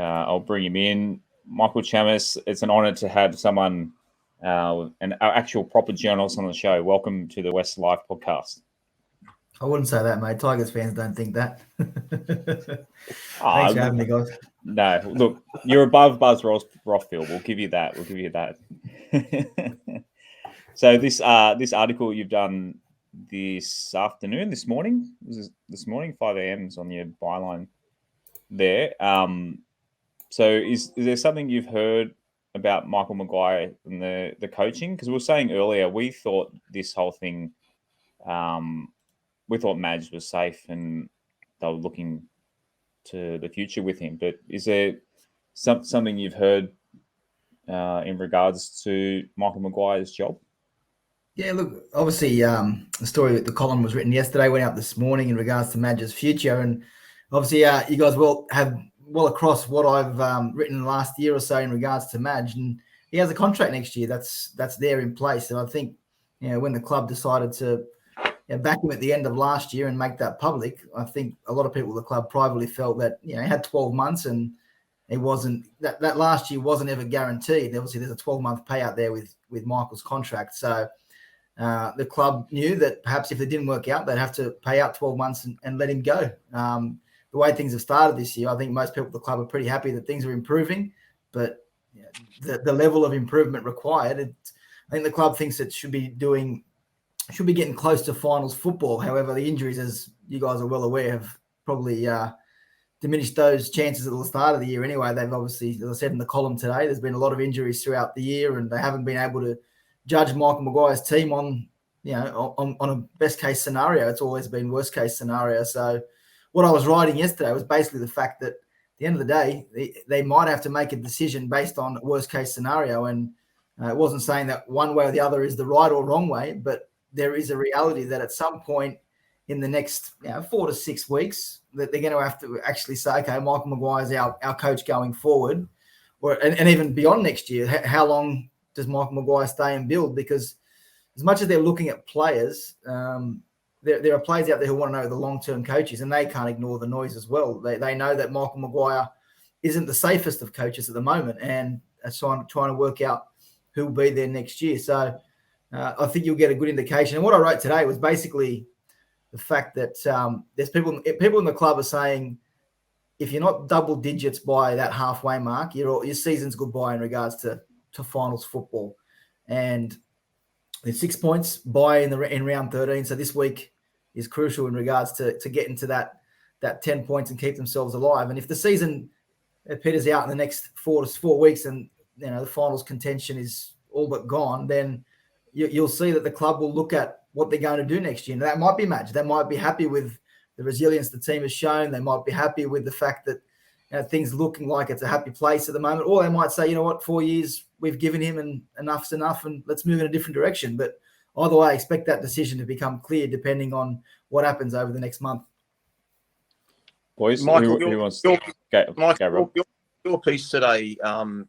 I'll bring him in. Michael Chammas, it's an honour to have someone, an actual proper journalist on the show. Welcome to the WestsLife Podcast. I wouldn't say that, mate. Tigers fans don't think that. Thanks for having me, guys. No, look, you're above Buzz Rothfield. We'll give you that. So this article you've done this morning, 5 a.m. is on your byline there. So is there something you've heard about Michael Maguire and the coaching? Because we were saying earlier, we thought this whole thing, we thought Madge was safe and they were looking to the future with him. But is there something you've heard in regards to Michael Maguire's job? Yeah, look, obviously the story, the column was written yesterday, went out this morning in regards to Madge's future. And obviously you guys will have well across what I've written last year or so in regards to Madge. And he has a contract next year that's there in place. And I think, when the club decided to back him at the end of last year and make that public, I think a lot of people at the club privately felt that, he had 12 months and it wasn't that last year wasn't ever guaranteed. Obviously, there's a 12-month payout there with Michael's contract. So the club knew that perhaps if it didn't work out, they'd have to pay out 12 months and let him go. The way things have started this year, I think most people at the club are pretty happy that things are improving, but the level of improvement required, I think the club thinks it should be getting close to finals football. However, the injuries, as you guys are well aware, have probably diminished those chances at the start of the year anyway. They've obviously, as I said in the column today, there's been a lot of injuries throughout the year and they haven't been able to judge Michael Maguire's team on a best case scenario. It's always been worst case scenario. So what I was writing yesterday was basically the fact that at the end of the day, they might have to make a decision based on worst case scenario. And it wasn't saying that one way or the other is the right or wrong way, but there is a reality that at some point in the next 4 to 6 weeks that they're going to have to actually say, okay, Michael Maguire is our coach going forward, and even beyond next year. How long does Michael Maguire stay and build? Because as much as they're looking at players, there are players out there who want to know the long-term coaches, and they can't ignore the noise as well. They know that Michael Maguire isn't the safest of coaches at the moment, and are trying to work out who will be there next year. So I think you'll get a good indication. And what I wrote today was basically the fact that there's people in the club are saying, if you're not double digits by that halfway mark, your season's goodbye in regards to finals football. And there's 6 points by in round 13. So this week is crucial in regards to getting to that 10 points and keep themselves alive. And if the season peters out in the next 4 weeks and the finals contention is all but gone, then you'll see that the club will look at what they're going to do next year. And that might be Madge. They might be happy with the resilience the team has shown. They might be happy with the fact that things looking like it's a happy place at the moment. Or they might say, 4 years we've given him and enough's enough and let's move in a different direction. But either way, I expect that decision to become clear depending on what happens over the next month. Boys, Michael, who wants to go? Your piece today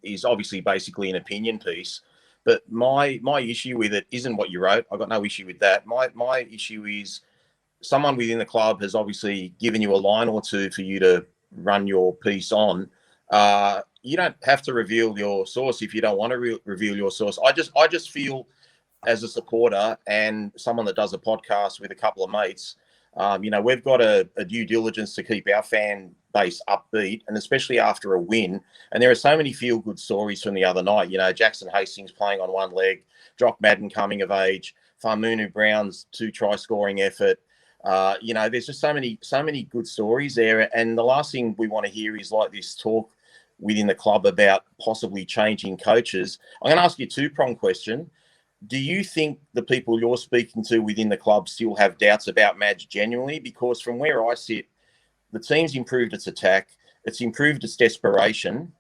is obviously basically an opinion piece. But my issue with it isn't what you wrote. I've got no issue with that. My issue is someone within the club has obviously given you a line or two for you to run your piece on. You don't have to reveal your source if you don't want to reveal your source. I just feel as a supporter and someone that does a podcast with a couple of mates, we've got a due diligence to keep our fan base upbeat, and especially after a win. And there are so many feel-good stories from the other night. Jackson Hastings playing on one leg, Jock Madden coming of age, Farmunu Brown's 2 try-scoring effort. There's just so many good stories there. And the last thing we want to hear is like this talk within the club about possibly changing coaches. I'm going to ask you a 2-pronged question. Do you think the people you're speaking to within the club still have doubts about Madge genuinely? Because from where I sit, the team's improved its attack. It's improved its desperation.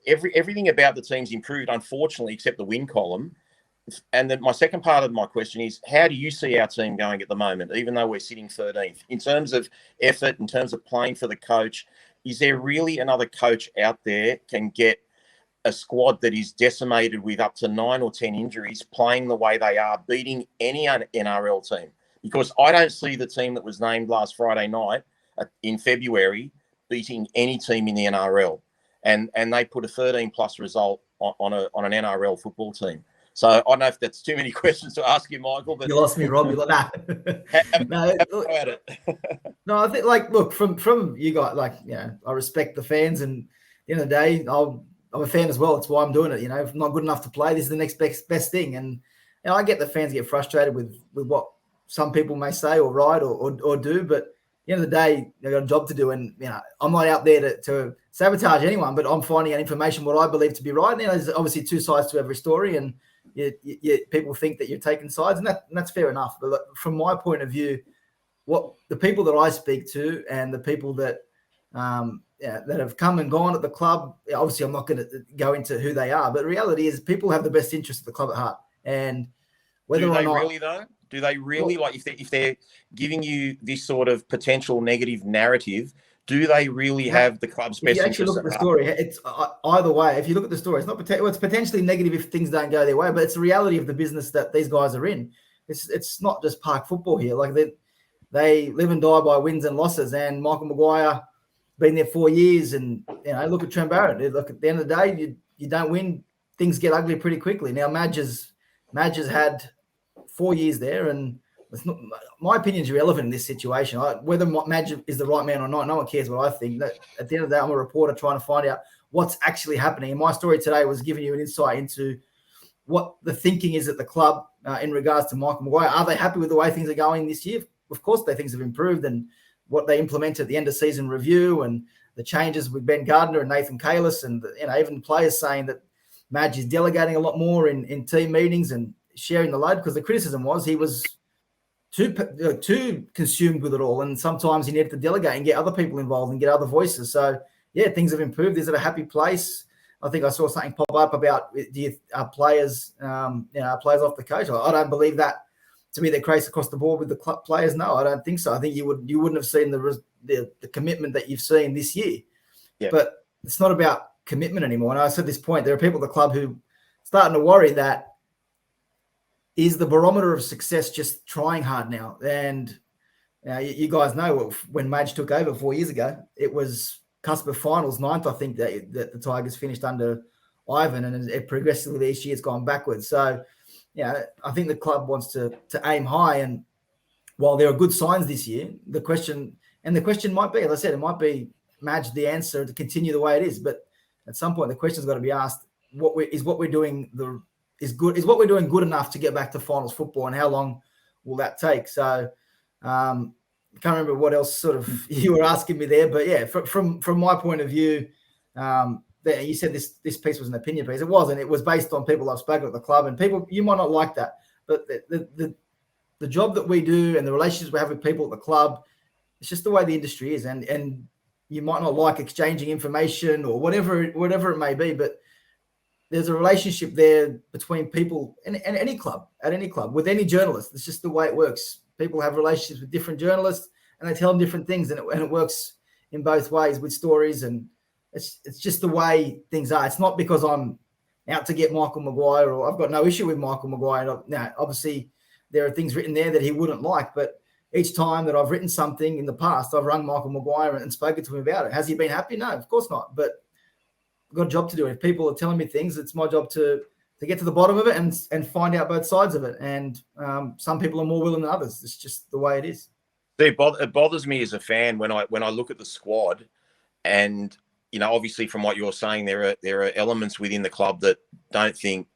Everything about the team's improved, unfortunately, except the win column. And then my second part of my question is, how do you see our team going at the moment, even though we're sitting 13th? In terms of effort, in terms of playing for the coach, is there really another coach out there can get a squad that is decimated with up to 9 or 10 injuries playing the way they are, beating any NRL team? Because I don't see the team that was named last Friday night in February beating any team in the NRL. and they put a 13+ result on an NRL football team. So I don't know if that's too many questions to ask you, Michael. But you lost me, Rob. You like that? No, I think look from you guys, I respect the fans, and at the end of the day, I'm a fan as well. It's why I'm doing it. If I'm not good enough to play, this is the next best thing. And I get the fans get frustrated with what some people may say or write or do, but at the end of the day, they've got a job to do. And I'm not out there to sabotage anyone, but I'm finding out information what I believe to be right. Now, there's obviously two sides to every story, and people think that you're taking sides, and that's fair enough. But look, from my point of view, what the people that I speak to and the people that that have come and gone at the club, obviously I'm not going to go into who they are, but the reality is people have the best interest of the club at heart. And whether or not, really though? Do they really, like, if they're giving you this sort of potential negative narrative, do they really have the club's best interest? If you actually look at the story, it's either way. If you look at the story, it's potentially negative if things don't go their way, but it's the reality of the business that these guys are in. It's not just park football here. Like they live and die by wins and losses. And Michael Maguire been there 4 years, and look at Trent Barrett. Look, at the end of the day, you don't win, things get ugly pretty quickly. Now Madge has had 4 years there, and it's not, my opinion is irrelevant in this situation. Whether Madge is the right man or not, no one cares what I think. At the end of the day, I'm a reporter trying to find out what's actually happening. And my story today was giving you an insight into what the thinking is at the club in regards to Michael Maguire. Are they happy with the way things are going this year? Of course, things have improved, and what they implemented at the end of season review and the changes with Ben Gardner and Nathan Kalis, and even players saying that Madge is delegating a lot more in team meetings and sharing the load, because the criticism was he was too consumed with it all, and sometimes he needed to delegate and get other people involved and get other voices. So yeah, things have improved. Is it a happy place? I think I saw something pop up about players off the coach. I don't believe that to be the case across the board with the club players. No, I don't think so. I think you wouldn't have seen the commitment that you've seen this year. Yeah. But it's not about commitment anymore. And I said this point, there are people at the club who starting to worry that is the barometer of success just trying hard now. And you guys know when Madge took over 4 years ago, it was cusp of finals, 9th, I think, that the Tigers finished under Ivan, and it progressively each year it's gone backwards. So, I think the club wants to aim high. And while there are good signs this year, the question might be, as I said, it might be Madge the answer to continue the way it is. But at some point, the question's got to be asked: what we're doing good enough to get back to finals football, and how long will that take? So, I can't remember what else sort of you were asking me there, but yeah, from my point of view, you said this piece was an opinion piece. It wasn't. It was based on people I've spoken at the club, and people, you might not like that, but the job that we do and the relationships we have with people at the club, it's just the way the industry is, and you might not like exchanging information or whatever it may be, but there's a relationship there between people and any club, at any club, with any journalist. It's just the way it works. People have relationships with different journalists, and they tell them different things, and it works in both ways with stories. And it's just the way things are. It's not because I'm out to get Michael Maguire, or I've got no issue with Michael Maguire. Now, obviously, there are things written there that he wouldn't like, but each time that I've written something in the past, I've rung Michael Maguire and spoken to him about it. Has he been happy? No, of course not. But I've got a job to do. If people are telling me things, it's my job to get to the bottom of it and find out both sides of it. And some people are more willing than others. It's just the way it is. It bothers me as a fan when I look at the squad, and obviously from what you're saying, there are elements within the club that don't think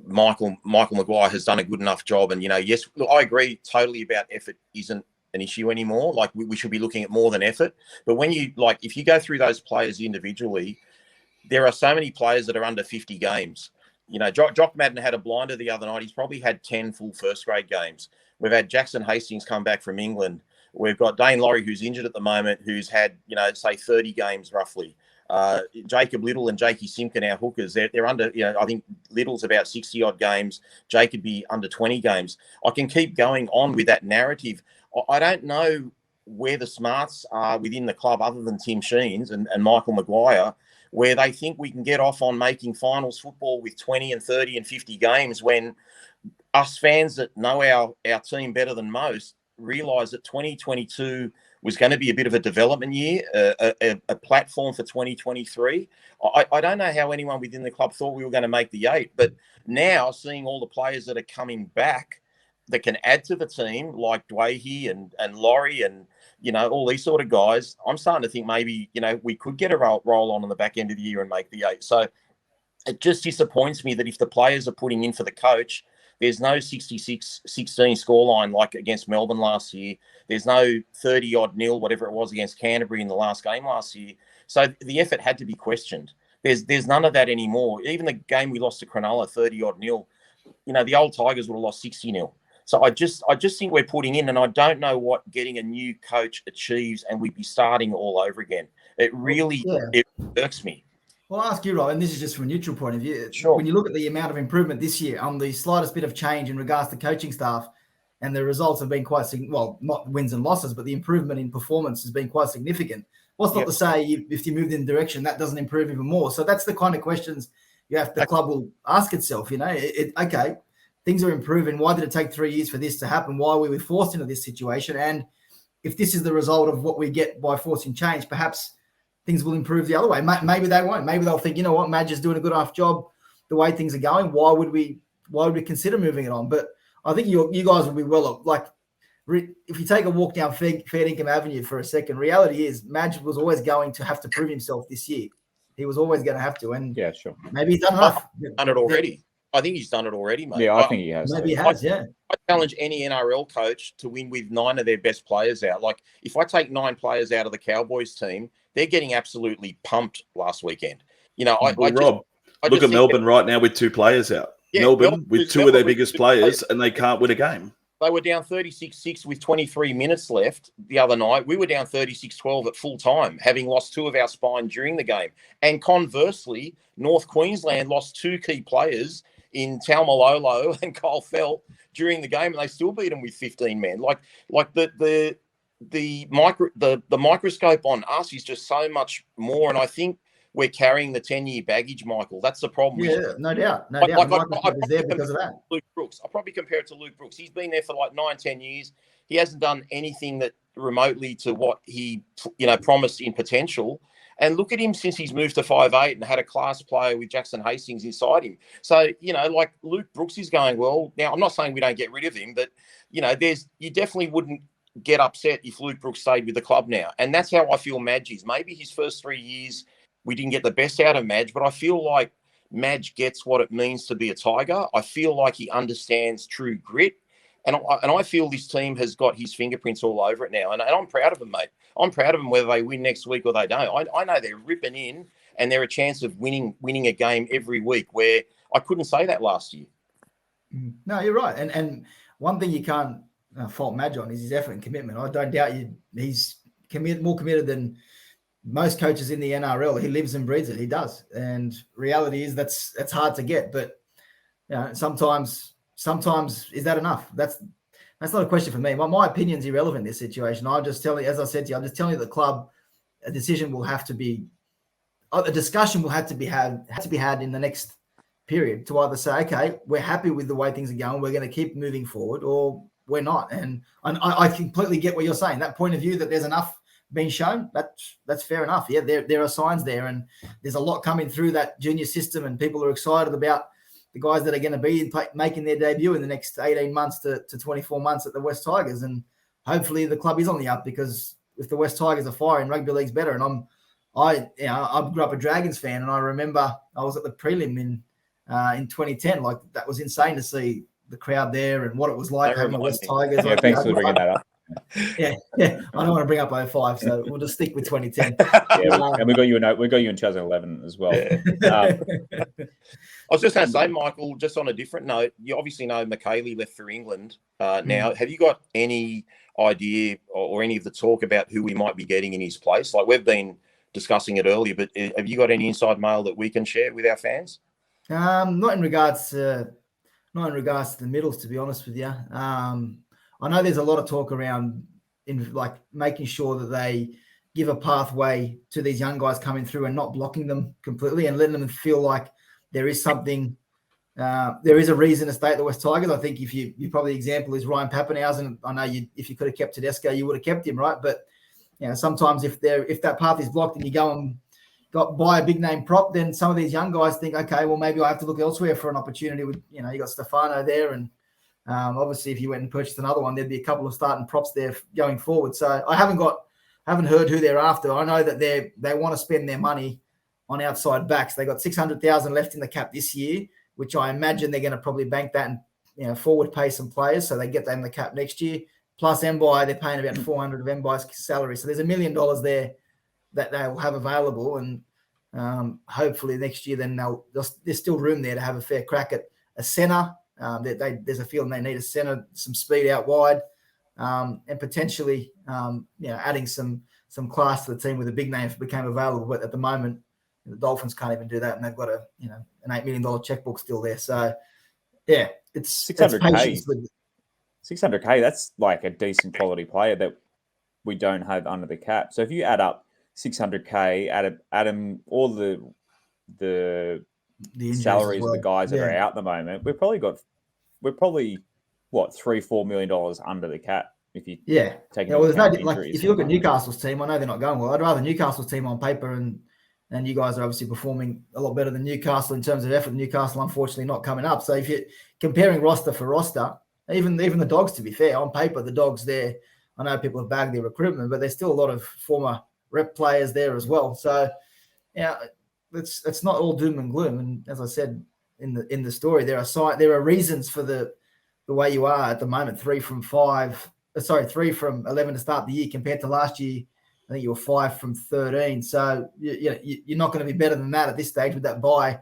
Michael Maguire has done a good enough job. And yes, look, I agree totally about effort isn't an issue anymore. Like we should be looking at more than effort. But when if you go through those players individually, there are so many players that are under 50 games. Jock Madden had a blinder the other night. He's probably had 10 full first grade games. We've had Jackson Hastings come back from England. We've got Dane Laurie, who's injured at the moment, who's had, say 30 games roughly. Jacob Little and Jakey Simpkin, our hookers, they're under, I think Little's about 60 odd games. Jake could be under 20 games. I can keep going on with that narrative. I don't know where the smarts are within the club other than Tim Sheens and Michael Maguire, where they think we can get off on making finals football with 20 and 30 and 50 games, when us fans that know our team better than most realise that 2022 was going to be a bit of a development year, a platform for 2023. I don't know how anyone within the club thought we were going to make the 8, but now seeing all the players that are coming back that can add to the team, like Dwayhe and Laurie and, all these sort of guys, I'm starting to think maybe, we could get a roll on the back end of the year and make the 8. So it just disappoints me that if the players are putting in for the coach, there's no 66-16 scoreline like against Melbourne last year. There's no 30-odd nil, whatever it was, against Canterbury in the last game last year. So the effort had to be questioned. There's none of that anymore. Even the game we lost to Cronulla, 30-odd nil, the old Tigers would have lost 60 nil. So I just think we're putting in, and I don't know what getting a new coach achieves, and we'd be starting all over again. It really it irks me. Well, I'll ask you, Rob, and this is just from a neutral point of view. Sure. When you look at the amount of improvement this year on the slightest bit of change in regards to coaching staff, and the results have been quite not wins and losses, but the improvement in performance has been quite significant. What's not to say if you moved in the direction that doesn't improve even more? So that's the kind of questions the club will ask itself. Okay, things are improving. Why did it take 3 years for this to happen? Why were we forced into this situation? And if this is the result of what we get by forcing change, perhaps things will improve the other way. Maybe they won't. Maybe they'll think, Madge is doing a good enough job the way things are going. Why would we consider moving it on? But I think you guys will be if you take a walk down Fair Income Avenue for a second, reality is Madge was always going to have to prove himself this year. He was always going to have to. And yeah, sure. Maybe he's done enough. Done it already. I think he's done it already, mate. Yeah, I think he has. Maybe he has, I challenge any NRL coach to win with 9 of their best players out. Like, if I take 9 players out of the Cowboys team, they're getting absolutely pumped last weekend. Rob, look at Melbourne right now with 2 players out. Yeah, Melbourne with 2 of their biggest players, and they can't win a game. They were down 36-6 with 23 minutes left the other night. We were down 36-12 at full time, having lost 2 of our spine during the game. And conversely, North Queensland lost 2 key players in Taumalolo and Kyle Felt during the game, and they still beat them with 15 men. Like the microscope on us is just so much more, and I think we're carrying the 10-year baggage, Michael. That's the problem. Yeah, no doubt. I there because of that. Luke Brooks. I'll probably compare it to Luke Brooks. He's been there for 9-10 years. He hasn't done anything that remotely to what he promised in potential. And look at him since he's moved to 5'8" and had a class player with Jackson Hastings inside him. So, Luke Brooks is going well. Now, I'm not saying we don't get rid of him, but, you definitely wouldn't get upset if Luke Brooks stayed with the club now. And that's how I feel Madge is. Maybe his first 3 years, we didn't get the best out of Madge, but I feel like Madge gets what it means to be a Tiger. I feel like he understands true grit. And I feel this team has got his fingerprints all over it now. And I'm proud of them, mate. I'm proud of them whether they win next week or they don't. I know they're ripping in, and they're a chance of winning a game every week, where I couldn't say that last year. No, you're right. And one thing you can't fault Madge on is his effort and commitment. I don't doubt he's more committed than most coaches in the NRL. He lives and breathes it. He does. And reality is that's hard to get. But sometimes is that enough? That's not a question for me. My opinion's irrelevant in this situation. I'm just telling you, as I said to you, I'm just telling you the club, a discussion will have to be had in the next period to either say, okay, we're happy with the way things are going, we're going to keep moving forward, or we're not. And I completely get what you're saying. That point of view that there's enough being shown, that's fair enough. Yeah, there are signs there, and there's a lot coming through that junior system, and people are excited about the guys that are going to be making their debut in the next 18 months to 24 months at the West Tigers. And hopefully the club is on the up, because if the West Tigers are firing, rugby league's better. And I grew up a Dragons fan, and I remember I was at the prelim in 2010. Like, that was insane to see the crowd there and what it was like having the West Tigers. Yeah, thanks for bringing that up. Yeah. I don't want to bring up 05, so we'll just stick with 2010. Yeah, and we got you in 2011 as well. I was just going to say, Michael, just on a different note, you obviously know McKaylee left for England now. Have you got any idea or any of the talk about who we might be getting in his place? Like, we've been discussing it earlier, but have you got any inside mail that we can share with our fans? Not in regards to the middles, to be honest with you. I know there's a lot of talk around in making sure that they give a pathway to these young guys coming through and not blocking them completely, and letting them feel like there is something, there is a reason to stay at the West Tigers. I think if you probably, the example is Ryan Pappenhausen. I know if you could have kept Tedesco, you would have kept him, right? But sometimes if that path is blocked and you go and buy a big name prop, then some of these young guys think, okay, well, maybe I have to look elsewhere for an opportunity with, you got Stefano there. And obviously if you went and purchased another one, there'd be a couple of starting props there going forward. So I haven't heard who they're after. I know that they want to spend their money on outside backs. They got 600,000 left in the cap this year, which I imagine they're going to probably bank that and forward pay some players so they get that in the cap next year. Plus Mbai, they're paying about 400 of Mbai's salary. So there's $1 million there that they'll have available, and hopefully next year then there's still room there to have a fair crack at a centre. There's a feeling they need a centre, some speed out wide, and potentially adding some class to the team with a big name if it became available. But at the moment, the Dolphins can't even do that, and they've got an $8 million checkbook still there. So yeah, it's 600K. 600K. That's like a decent quality player that we don't have under the cap. So if you add up 600K, add them all the salaries of the guys that are out at the moment, we're probably what, $3-4 million under the cap if you take into account injuries. If you look at Newcastle's team, I know they're not going well. I'd rather Newcastle's team on paper, and you guys are obviously performing a lot better than Newcastle in terms of effort. Newcastle, unfortunately, not coming up. So if you're comparing roster for roster, even the Dogs, to be fair, on paper, the Dogs there, I know people have bagged their recruitment, but there's still a lot of former rep players there as well. So it's not all doom and gloom. And as I said in the story, there are reasons for the way you are at the moment. 3 from 11 to start the year compared to last year. I think you were 5 from 13. So you're not going to be better than that at this stage with that bye.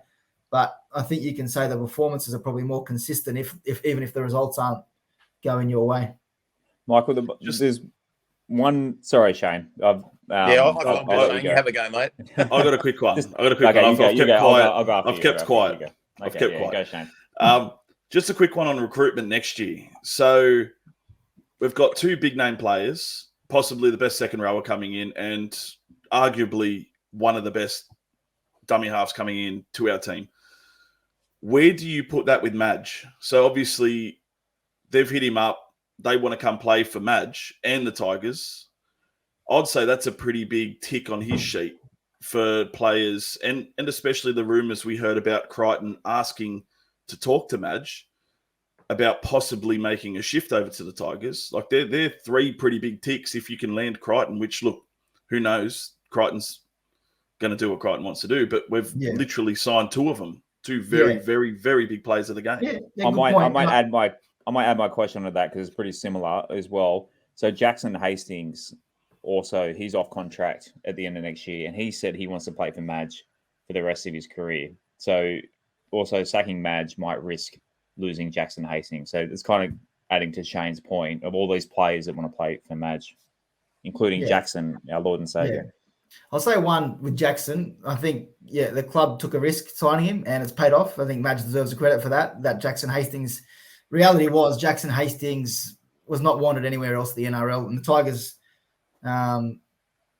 But I think you can say the performances are probably more consistent even if the results aren't going your way. Michael, there's one. Sorry, Shane. You have a go, mate. I've got a quick one. I've kept quiet. I've kept quiet. Go, Shane. Just a quick one on recruitment next year. So we've got 2 big name players, possibly the best second rower coming in, and arguably one of the best dummy halves coming in to our team. Where do you put that with Madge? So obviously they've hit him up. They want to come play for Madge and the Tigers. I'd say that's a pretty big tick on his sheet for players, and especially the rumours we heard about Crichton asking to talk to Madge about possibly making a shift over to the Tigers. Like they're 3 pretty big ticks if you can land Crichton, which, look, who knows? Crichton's going to do what Crichton wants to do, but we've literally signed 2 of them. 2 very, very, very big players of the game. I might add my question to that because it's pretty similar as well. So Jackson Hastings, also, he's off contract at the end of next year, and he said he wants to play for Madge for the rest of his career. So also sacking Madge might risk losing Jackson Hastings. So it's kind of adding to Shane's point of all these players that want to play for Madge, including Jackson, our Lord and Savior. Yeah. I'll say one with Jackson. I think, the club took a risk signing him, and it's paid off. I think Madge deserves the credit for that. That Jackson Hastings, reality was Jackson Hastings was not wanted anywhere else in the NRL, and the Tigers,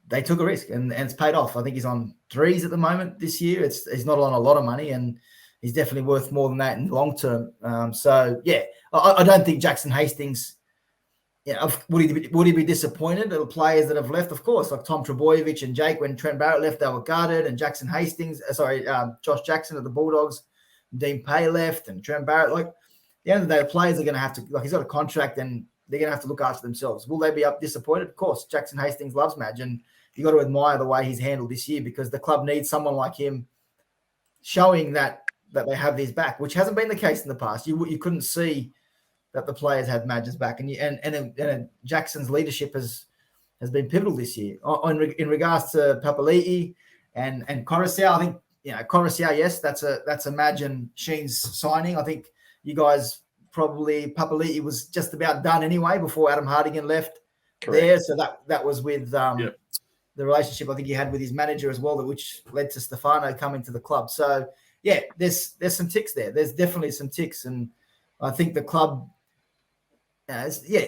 they took a risk, and it's paid off. I think he's on 3s at the moment this year. He's not on a lot of money, and he's definitely worth more than that in the long term. I don't think Jackson Hastings. Would he be disappointed at the players that have left? Of course, like Tom Trebojevic and Jake. When Trent Barrett left, they were gutted, and Jackson Hastings, Josh Jackson at the Bulldogs, Dean Pay left, and Trent Barrett. Like, at the end of the day, the players are going to have to, he's got a contract, and they're going to have to look after themselves. Will they be disappointed? Of course. Jackson Hastings loves Madge, and you got to admire the way he's handled this year, because the club needs someone like him showing that they have his back, which hasn't been the case in the past. You couldn't see that the players had Madge's back, and Jackson's leadership has been pivotal this year. In regards to Papali'i and Coruscant, I think Coruscant, yes, that's a Madge and Sheen's signing. I think you guys probably Papali'i was just about done anyway before Adam Hardigan left. Correct. There, so that was with the relationship I think he had with his manager as well, which led to Stefano coming to the club. So there's some ticks there. There's definitely some ticks, and I think the club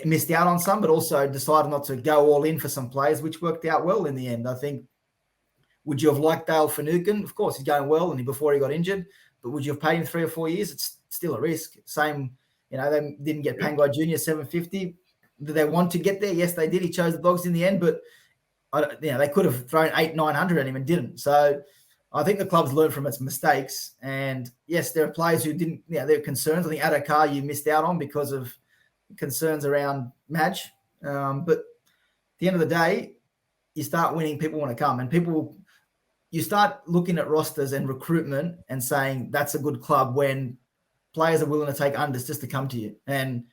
missed out on some, but also decided not to go all in for some players, which worked out well in the end. I think, would you have liked Dale Finucane? Of course, he's going well, and before he got injured, but would you have paid him 3 or 4 years? It's still a risk. Same, they didn't get Pangai Jr. $750. Did they want to get there? Yes, they did. He chose the Dogs in the end, but they could have thrown 800-900 at him and didn't. So I think the club's learned from its mistakes. And yes, there are players who didn't, there are concerns. I think Adokar you missed out on because of concerns around Madge. But at the end of the day, you start winning, people want to come. And you start looking at rosters and recruitment and saying that's a good club when players are willing to take unders just to come to you. And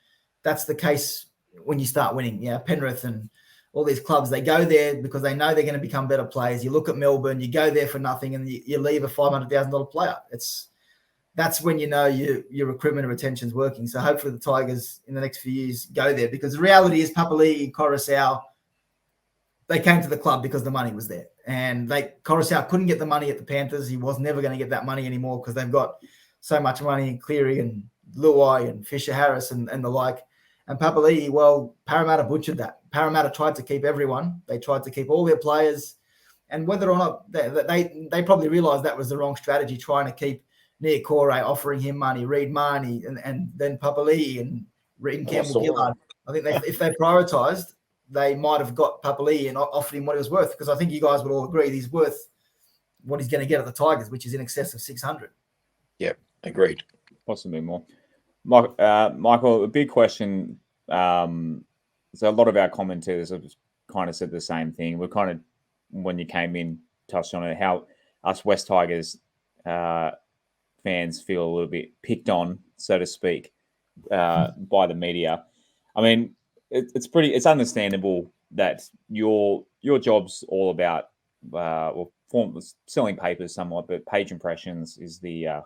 that's the case when you start winning. Penrith and all these clubs, they go there because they know they're going to become better players. You look at Melbourne, you go there for nothing and you leave a $500,000 player. That's when you know your recruitment and retention is working. So hopefully the Tigers in the next few years go there, because the reality is Papali'i, Coruscant, they came to the club because the money was there. And Coruscant couldn't get the money at the Panthers. He was never going to get that money anymore because they've got so much money in Cleary and Luai and Fisher Harris and the like. And Papali'i, well, Parramatta butchered that. Parramatta tried to keep everyone. They tried to keep all their players. And whether or not they probably realised that was the wrong strategy, trying to keep Nia Corey, offering him money, Reid Marnie, and then Papali'i and Reid Campbell-Gillard. I think if they prioritised, they might have got Papali'i and offered him what he was worth, because I think you guys would all agree he's worth what he's going to get at the Tigers, which is in excess of 600. Yeah, agreed. Possibly more. Michael, a big question. So a lot of our commentators have kind of said the same thing. We're kind of, when you came in, touched on it, how us West Tigers fans feel a little bit picked on, so to speak, by the media. I mean, it's understandable that your job's all about selling papers somewhat, but page impressions is the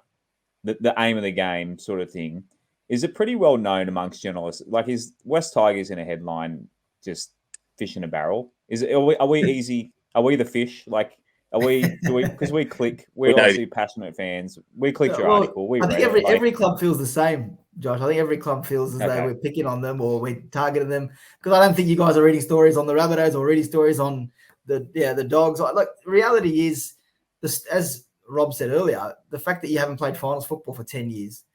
aim of the game, sort of thing. Is it pretty well known amongst journalists? Like, is West Tigers in a headline just fish in a barrel? Are we easy? Are we the fish? Like, because we click, we're obviously passionate fans. We clicked your article. I think every club feels the same, Josh. I think every club feels as though we're picking on them or we're targeting them, because I don't think you guys are reading stories on the Rabbitohs or reading stories on the Dogs. Like, reality is, as Rob said earlier, the fact that you haven't played finals football for 10 years,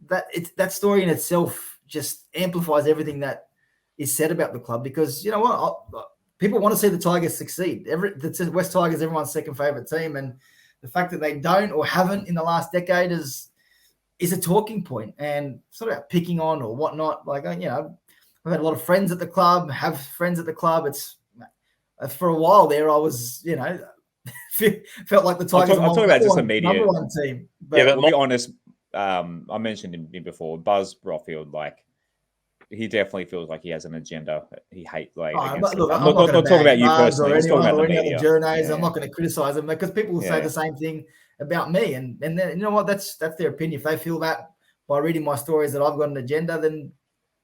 that story in itself just amplifies everything that is said about the club, because you know what, people want to see the Tigers succeed. The West Tigers, everyone's second favorite team, and the fact that they don't or haven't in the last decade is a talking point, and sort of picking on or whatnot. Like, I've had a lot of friends at the club, have friends at the club. It's for a while there, I was, felt like the Tigers I'm talking about just a media number one team. But we'll be honest. I mentioned him before, Buzz Broffield, like, he definitely feels like he has an agenda. He hates, like, I'm not talking about you personally. He's talking about the media. Journos. I'm not going to criticize them, because people will say the same thing about me. And then, you know what? That's their opinion. If they feel that by reading my stories that I've got an agenda, then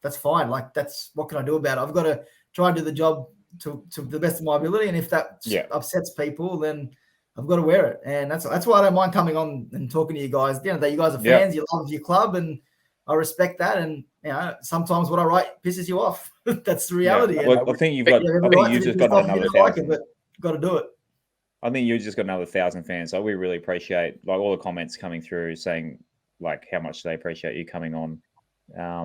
that's fine. Like, that's what can I do about it? I've got to try and do the job to the best of my ability. And if that upsets people, then I've got to wear it. And that's why I don't mind coming on and talking to you guys. You guys are fans, you love your club, and I respect that. And sometimes what I write pisses you off. That's the reality. Yeah. Well, I think you've got. I think you just got another 1,000. But got to do it. I think you just got another 1,000 fans. So we really appreciate, like, all the comments coming through saying, like, how much they appreciate you coming on. I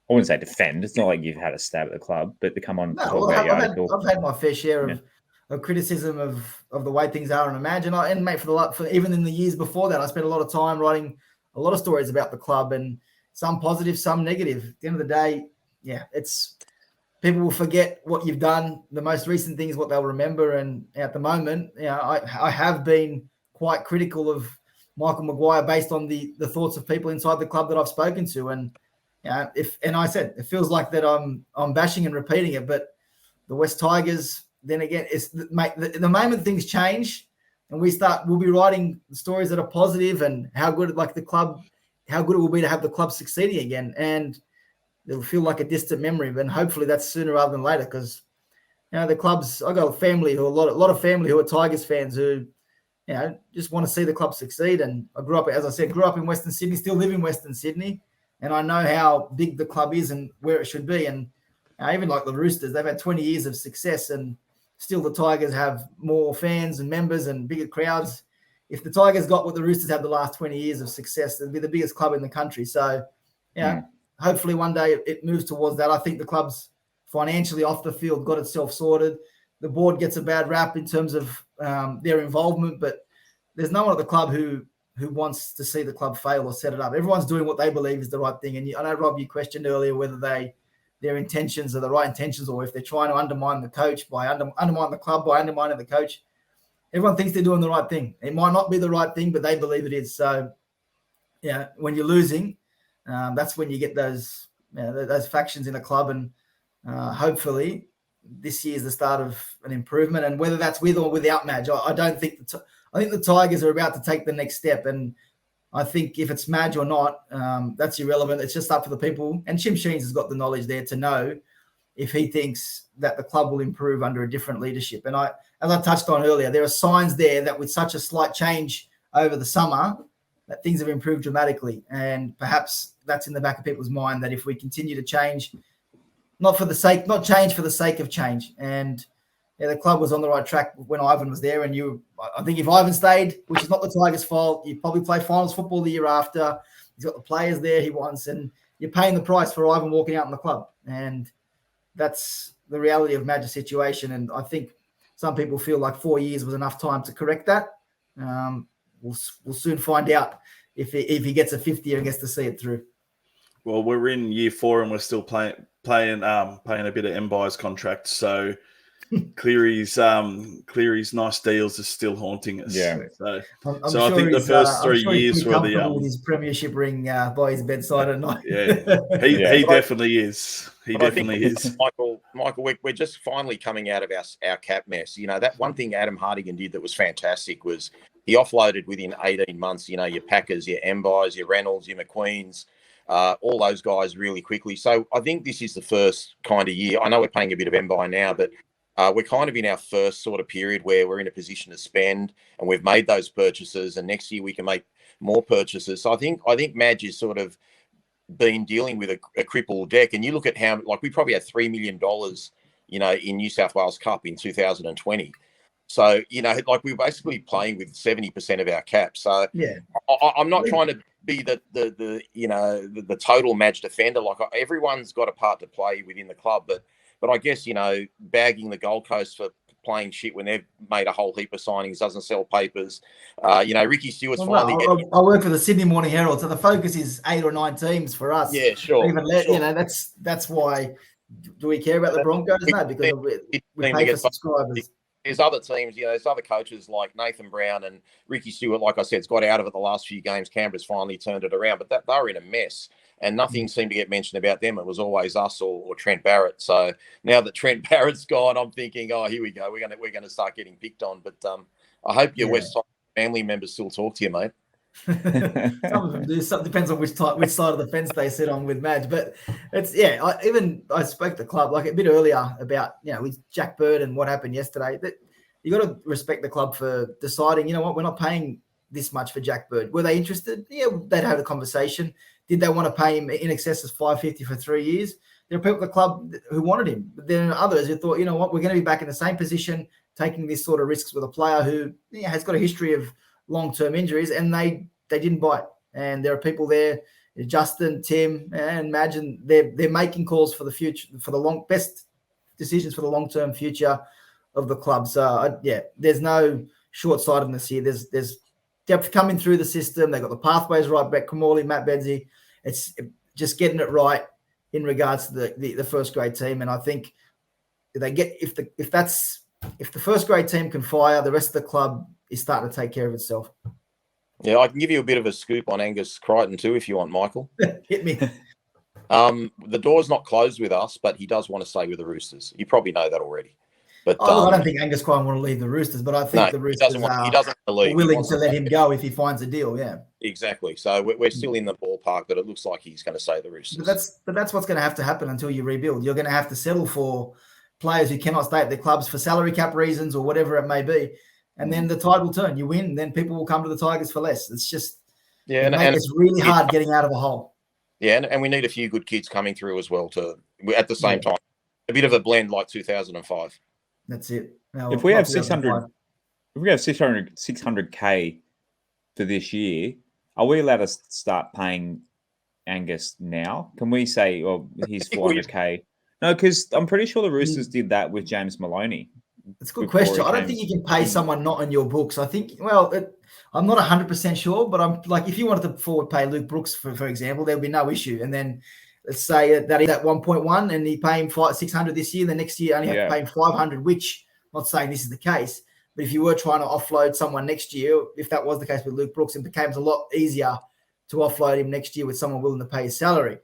wouldn't say defend. It's not like you've had a stab at the club, but to come on. I've had my fair share of criticism of the way things are on Imagine. And mate, for even in the years before that, I spent a lot of time writing a lot of stories about the club, and some positive, some negative. At the end of the day, it's people will forget what you've done. The most recent thing is what they'll remember. And at the moment, I have been quite critical of Michael Maguire based on the thoughts of people inside the club that I've spoken to. And and I said it feels like that I'm bashing and repeating it, but the West Tigers. Then again, it's the moment things change and we'll be writing stories that are positive and how good it will be to have the club succeeding again. And it'll feel like a distant memory, but hopefully that's sooner rather than later, because the clubs, I got a family a lot of family who are Tigers fans who just want to see the club succeed. And I grew up in Western Sydney, still live in Western Sydney, and I know how big the club is and where it should be. And even like the Roosters, they've had 20 years of success, and still the Tigers have more fans and members and bigger crowds. If the Tigers got what the Roosters had the last 20 years of success, they'd be the biggest club in the country. So, hopefully one day it moves towards that. I think the club's financially off the field, got itself sorted. The board gets a bad rap in terms of their involvement, but there's no one at the club who wants to see the club fail or set it up. Everyone's doing what they believe is the right thing. And I know, Rob, you questioned earlier whether their intentions are the right intentions or if they're trying to undermine the coach by undermine the club by undermining the coach. Everyone thinks they're doing the right thing. It might not be the right thing, but they believe it is. So, yeah, when you're losing, that's when you get those factions in a club. And hopefully this year is the start of an improvement. And whether that's with or without Madge, I don't think I think the Tigers are about to take the next step. And I think if it's Madge or not, that's irrelevant. It's just up to the people. And Jim Sheens has got the knowledge there to know if he thinks that the club will improve under a different leadership. And as I touched on earlier, there are signs there that with such a slight change over the summer, that things have improved dramatically. And perhaps that's in the back of people's mind that if we continue to change, not change for the sake of change. And yeah, the club was on the right track when Ivan was there. And I think if Ivan stayed, which is not the Tigers' fault, you probably play finals football the year after. He's got the players there he wants, and you're paying the price for Ivan walking out in the club. And that's the reality of Madge's situation. And I think some people feel like 4 years was enough time to correct that. We'll soon find out if he gets a fifth year and gets to see it through. Well, we're in year 4 and we're still paying a bit of Mbuy's contract. So Cleary's nice deals are still haunting us. Yeah. So sure I think the first 3 years were with his premiership ring by his bedside at night. Yeah, he definitely is. He definitely is. Michael, we're just finally coming out of our cap mess. You know, that one thing Adam Hartigan did that was fantastic was he offloaded within 18 months, you know, your Packers, your Mbuy's, your Reynolds, your McQueens, all those guys really quickly. So I think this is the first kind of year. I know we're paying a bit of Mbuy now, but we're kind of in our first sort of period where we're in a position to spend and we've made those purchases, and next year we can make more purchases. So I think Madge is sort of been dealing with a crippled deck. And you look at how, like, we probably had $3 million, you know, in New South Wales Cup in 2020. So, you know, like we're basically playing with 70% of our cap. So yeah, I'm not trying to be the total Madge defender. Like, everyone's got a part to play within the club, but I guess, you know, bagging the Gold Coast for playing shit when they've made a whole heap of signings doesn't sell papers. You know, Ricky Stewart's finally getting... I work for the Sydney Morning Herald, so the focus is 8 or 9 teams for us. Yeah, sure. You know, that's why. Do we care about the Broncos? No, because we pay for subscribers. There's other teams, you know, there's other coaches like Nathan Brown and Ricky Stewart, like I said, has got out of it the last few games. Canberra's finally turned it around, but they were in a mess and nothing seemed to get mentioned about them. It was always us or Trent Barrett. So now that Trent Barrett's gone, I'm thinking, oh, here we go. We're going to start getting picked on. But I hope your West Side family members still talk to you, mate. Some of them do. It depends on which side of the fence they sit on with Madge. But it's I spoke to the club like a bit earlier about, you know, with Jack Bird and what happened yesterday. That you got to respect the club for deciding, you know what, we're not paying this much for Jack Bird. Were they interested? Yeah, they'd had a conversation. Did they want to pay him in excess of $550 for 3 years? There are people at the club who wanted him, but then others who thought, you know what, we're going to be back in the same position, taking this sort of risks with a player who has got a history of long-term injuries, and they didn't buy it. And there are people there, Justin, Tim, and Madge, and they're making calls for the future, for the best decisions for the long-term future of the club. So there's no short-sightedness here. There's depth coming through the system. They've got the pathways right. Brett Camorley, Matt Benzie. It's just getting it right in regards to the first grade team. And I think if the first grade team can fire, the rest of the club is starting to take care of itself. Yeah, I can give you a bit of a scoop on Angus Crichton too, if you want, Michael. Hit me. The door's not closed with us, but he does want to stay with the Roosters. You probably know that already. But I don't think Angus Crichton want to leave the Roosters, but I think the Roosters are willing to let him go if he finds a deal. Yeah, exactly. So we're still in the ballpark, but it looks like he's going to stay the Roosters. But that's what's going to have to happen until you rebuild. You're going to have to settle for players who cannot stay at their clubs for salary cap reasons or whatever it may be. And then the tide will turn. You win, and then people will come to the Tigers for less. It's just and it's really hard getting out of a hole. Yeah, and we need a few good kids coming through as well at the same time. A bit of a blend like 2005. That's it. No, if we have 600K for this year, are we allowed to start paying Angus now? Can we say, well, he's 400K No, because I'm pretty sure the Roosters did that with James Maloney. It's a good before question. he I don't came. think you can pay someone not on your books. I think, I'm not 100% sure, but I'm like, if you wanted to forward pay Luke Brooks, for example, there'll be no issue. And then let's say that he's at 1.1 and you pay him 600 this year, the next year only have to pay him 500, which I'm not saying this is the case, but if you were trying to offload someone next year, if that was the case with Luke Brooks, it becomes a lot easier to offload him next year with someone willing to pay his salary.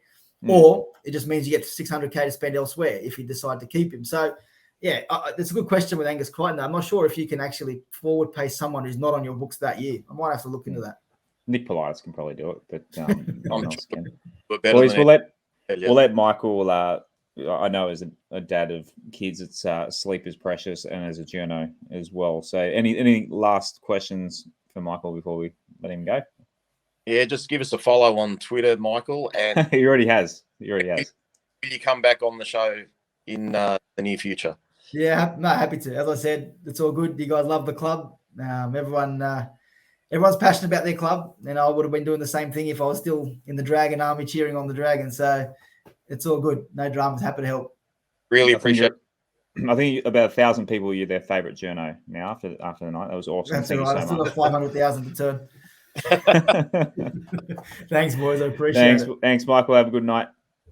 Or it just means you get 600K to spend elsewhere if you decide to keep him. So, yeah, that's a good question with Angus Crichton. I'm not sure if you can actually forward pay someone who's not on your books that year. I might have to look into that. Nick Politis can probably do it, but no one else can. Boys, we'll let Michael. I know as a dad of kids, it's sleep is precious, and as a journo as well. So, any last questions for Michael before we let him go? Yeah, just give us a follow on Twitter, Michael. And he already has. Will you come back on the show in the near future? Yeah, no, happy to. As I said, it's all good. You guys love the club. Everyone's passionate about their club, and I would have been doing the same thing if I was still in the Dragon army cheering on the Dragon. So it's all good. No dramas. Happy to help. Really appreciate it. I think about 1,000 people, you're their favourite journo now after the night. That was awesome. That's Thank right. you I so still much. have 500,000 to turn. Thanks, boys. I appreciate it. Thanks, Michael. Have a good night.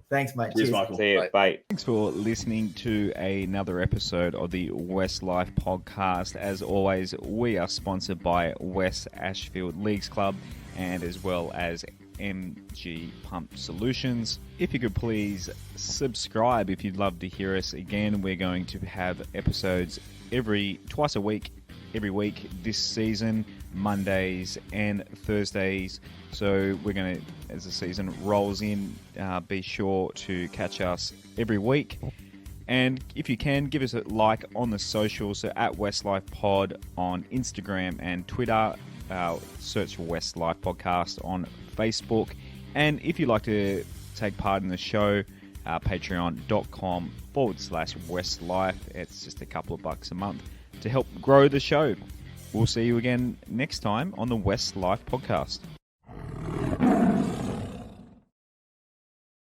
Thanks, mate. Cheers, Cheers. Michael. See you. Bye. Thanks for listening to another episode of the WestsLife Podcast. As always, we are sponsored by West Ashfield Leagues Club and as well as MG Pump Solutions. If you could please subscribe if you'd love to hear us again. We're going to have episodes twice a week, every week this season, Mondays and Thursdays. So we're going to, as the season rolls in, be sure to catch us every week. And if you can, give us a like on the socials. So at WestsLife Pod on Instagram and Twitter. Search for WestsLife Podcast on Facebook. And if you'd like to take part in the show, patreon.com/WestsLife. It's just a couple of bucks a month to help grow the show. We'll see you again next time on the WestsLife Podcast.